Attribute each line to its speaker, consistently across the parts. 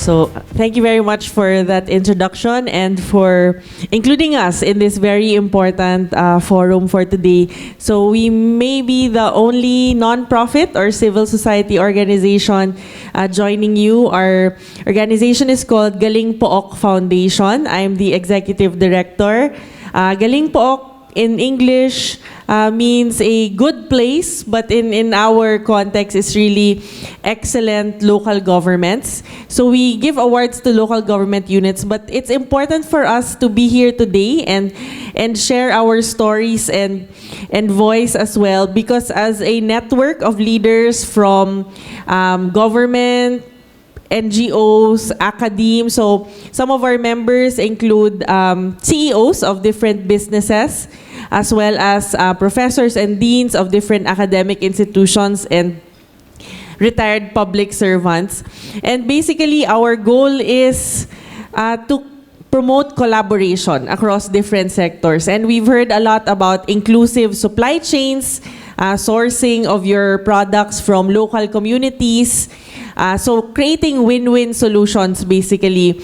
Speaker 1: So thank you very much for that introduction and for including us in this very important forum for today. So we may be the only non-profit or civil society organization joining you. Our organization is called Galing Pook Foundation. I'm the executive director. Galing Pook in English means a good place, but in our context, it's really excellent local governments. So we give awards to local government units, but it's important for us to be here today and share our stories and voice as well, because as a network of leaders from government, NGOs, academe. So some of our members include CEOs of different businesses, as well as professors and deans of different academic institutions and retired public servants. And basically, our goal is to promote collaboration across different sectors. And we've heard a lot about inclusive supply chains, sourcing of your products from local communities. So creating win-win solutions basically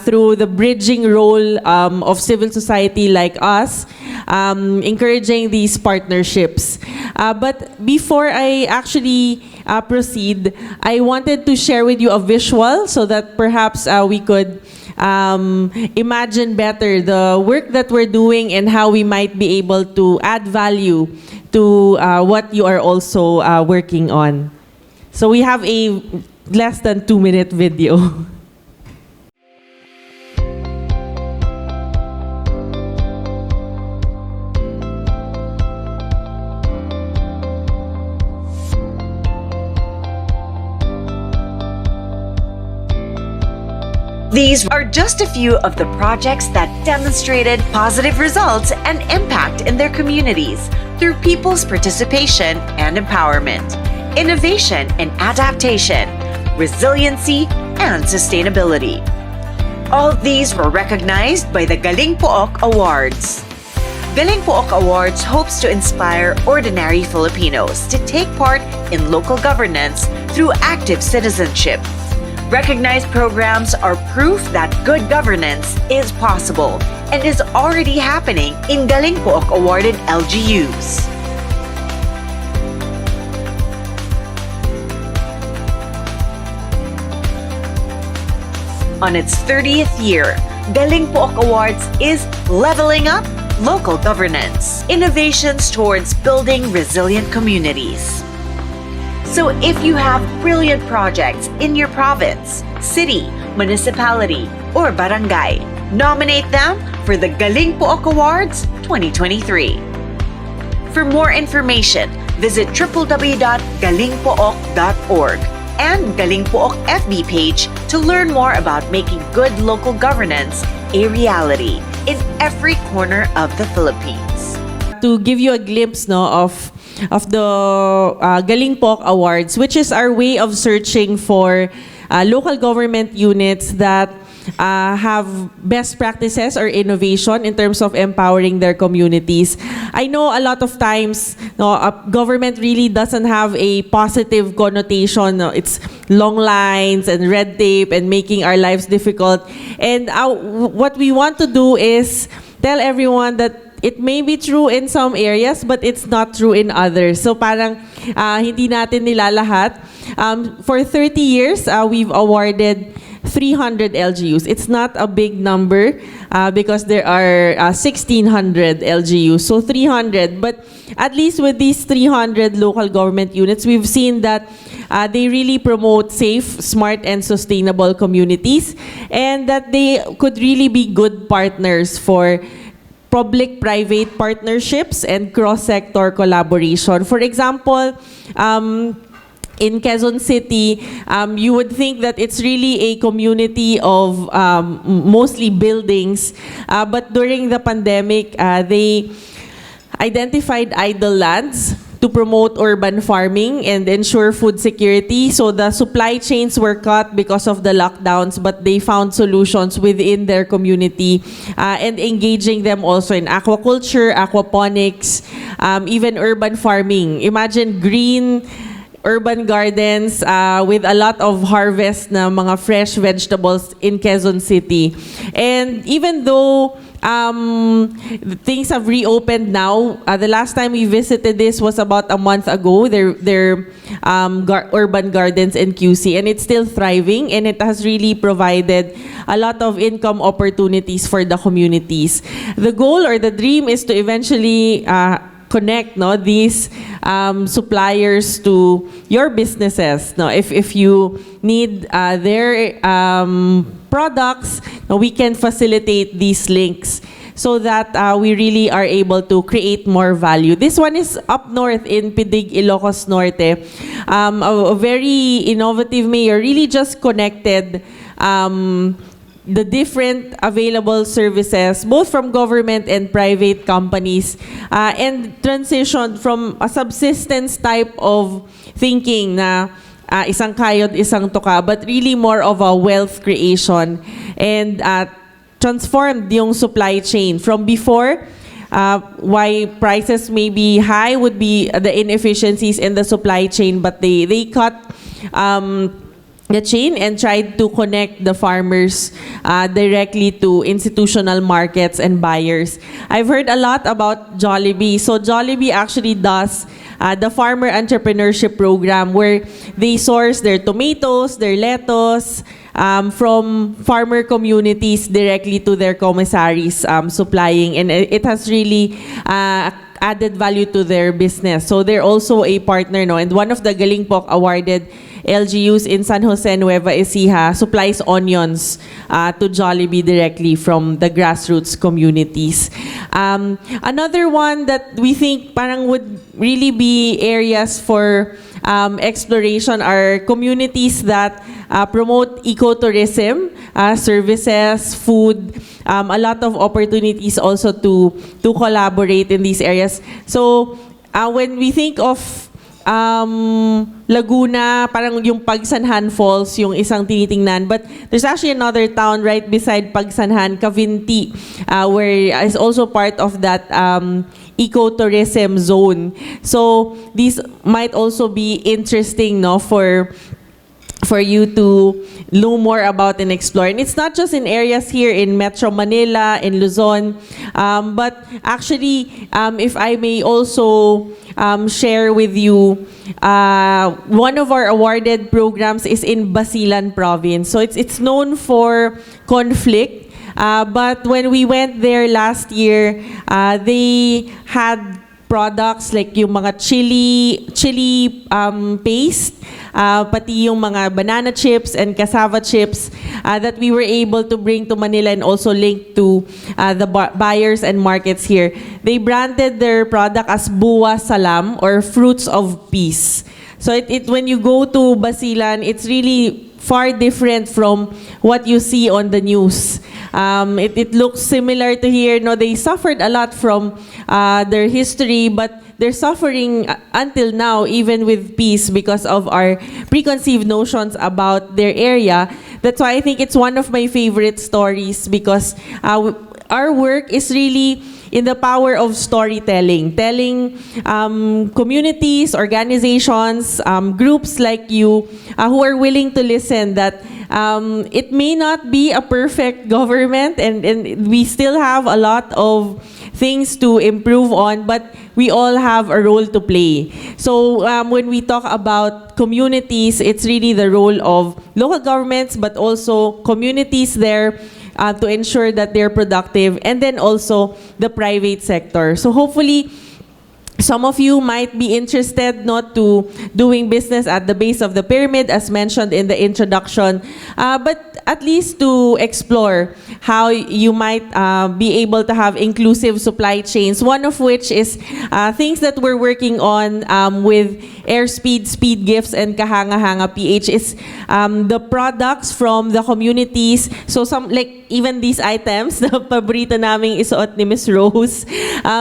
Speaker 1: through the bridging role of civil society like us, encouraging these partnerships. But before I actually proceed, I wanted to share with you a visual so that perhaps we could imagine better the work that we're doing and how we might be able to add value to what you are also working on. So we have a less than 2-minute video.
Speaker 2: These are just a few of the projects that demonstrated positive results and impact in their communities through people's participation and empowerment, innovation and adaptation, resiliency and sustainability. All these were recognized by the Galing Pook Awards. Galing Pook Awards hopes to inspire ordinary Filipinos to take part in local governance through active citizenship. Recognized programs are proof that good governance is possible and is already happening in Galing Pook awarded LGUs. On its 30th year, Galing Pook Awards is leveling up local governance, innovations towards building resilient communities. So if you have brilliant projects in your province, city, municipality, or barangay, nominate them for the Galing Pook Awards 2023. For more information, visit www.galingpook.org and Galing Pook FB page to learn more about making good local governance a reality in every corner of the Philippines.
Speaker 1: To give you a glimpse of the Galing Pook Awards, which is our way of searching for local government units that have best practices or innovation in terms of empowering their communities. I know a lot of times government really doesn't have a positive connotation. It's long lines and red tape and making our lives difficult. And what we want to do is tell everyone that it may be true in some areas, but it's not true in others. So parang hindi natin nilalahat. For 30 years, we've awarded 300 LGUs. It's not a big number because there are 1,600 LGUs. So 300. But at least with these 300 local government units, we've seen that they really promote safe, smart, and sustainable communities, and that they could really be good partners for public-private partnerships and cross-sector collaboration. For example, in Quezon City, you would think that it's really a community of mostly buildings, but during the pandemic, they identified idle lands to promote urban farming and ensure food security. So the supply chains were cut because of the lockdowns, but they found solutions within their community and engaging them also in aquaculture, aquaponics, even urban farming. Imagine green urban gardens with a lot of harvest na mga fresh vegetables in Quezon City. And even though things have reopened now, the last time we visited this was about a month ago, their urban gardens in QC, and it's still thriving, and it has really provided a lot of income opportunities for the communities. The goal or the dream is to eventually connect these suppliers to your businesses. If you need their products, we can facilitate these links so that we really are able to create more value. This one is up north in Pidig, Ilocos Norte. A very innovative mayor really just connected the different available services, both from government and private companies, and transitioned from a subsistence type of thinking na isang kayod, isang tuka, but really more of a wealth creation, and transformed yung supply chain. From before, why prices may be high would be the inefficiencies in the supply chain, but they cut the chain and tried to connect the farmers directly to institutional markets and buyers. I've heard a lot about Jollibee. So Jollibee actually does the farmer entrepreneurship program where they source their tomatoes, their lettuce from farmer communities directly to their commissaries supplying. And it has really added value to their business. So they're also a partner, and one of the Galing Pok awarded LGUs in San Jose, Nueva Ecija supplies onions to Jollibee directly from the grassroots communities. Another one that we think parang would really be areas for exploration are communities that promote ecotourism, services, food, a lot of opportunities also to collaborate in these areas. So when we think of Laguna, parang yung Pagsanhan Falls, yung isang tinitingnan. But there's actually another town right beside Pagsanhan, Cavinti, where is also part of that ecotourism zone. So these might also be interesting, for you to know more about and explore. And it's not just in areas here in Metro Manila, in Luzon, but actually, if I may also share with you, one of our awarded programs is in Basilan Province. So it's known for conflict, but when we went there last year, they had products like yung mga chili paste, pati yung mga banana chips and cassava chips that we were able to bring to Manila and also link to the buyers and markets here. They branded their product as Buwa Salam, or Fruits of Peace. So when you go to Basilan, it's really far different from what you see on the news. It looks similar to here. They suffered a lot from their history, but they're suffering until now, even with peace, because of our preconceived notions about their area. That's why I think it's one of my favorite stories, because our work is really in the power of storytelling, telling communities, organizations, groups like you who are willing to listen that it may not be a perfect government, and we still have a lot of things to improve on, but we all have a role to play. So when we talk about communities, it's really the role of local governments, but also communities there to ensure that they're productive, and then also the private sector. So hopefully, some of you might be interested not to doing business at the base of the pyramid, as mentioned in the introduction, but at least to explore how you might be able to have inclusive supply chains, one of which is things that we're working on with Airspeed, Speed Gifts, and Kahanga-Hanga PH is the products from the communities. So some, like even these items, the paborito naming isuot ni Miss Rose.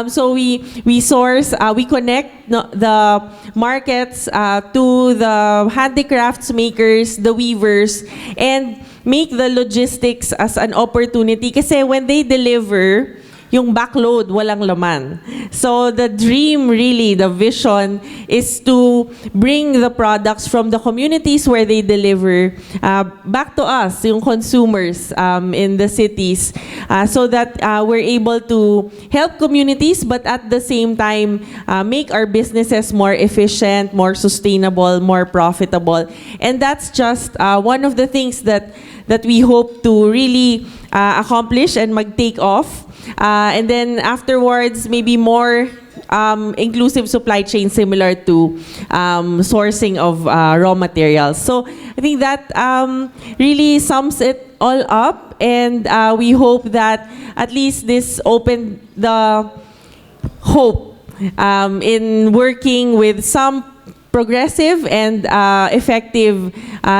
Speaker 1: So we source, we connect the markets to the handicrafts makers, the weavers, and make the logistics as an opportunity. Kasi when they deliver, yung backload walang laman. So the dream really, the vision is to bring the products from the communities where they deliver back to us, yung consumers in the cities, so that we're able to help communities but at the same time make our businesses more efficient, more sustainable, more profitable. And that's just one of the things that we hope to really accomplish and mag-take off. And then afterwards, maybe more inclusive supply chain similar to sourcing of raw materials. So I think that really sums it all up, and we hope that at least this opened the hope in working with some progressive and effective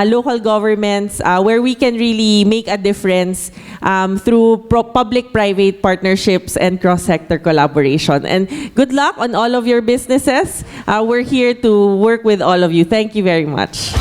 Speaker 1: local governments where we can really make a difference through public-private partnerships and cross-sector collaboration. And good luck on all of your businesses. We're here to work with all of you. Thank you very much.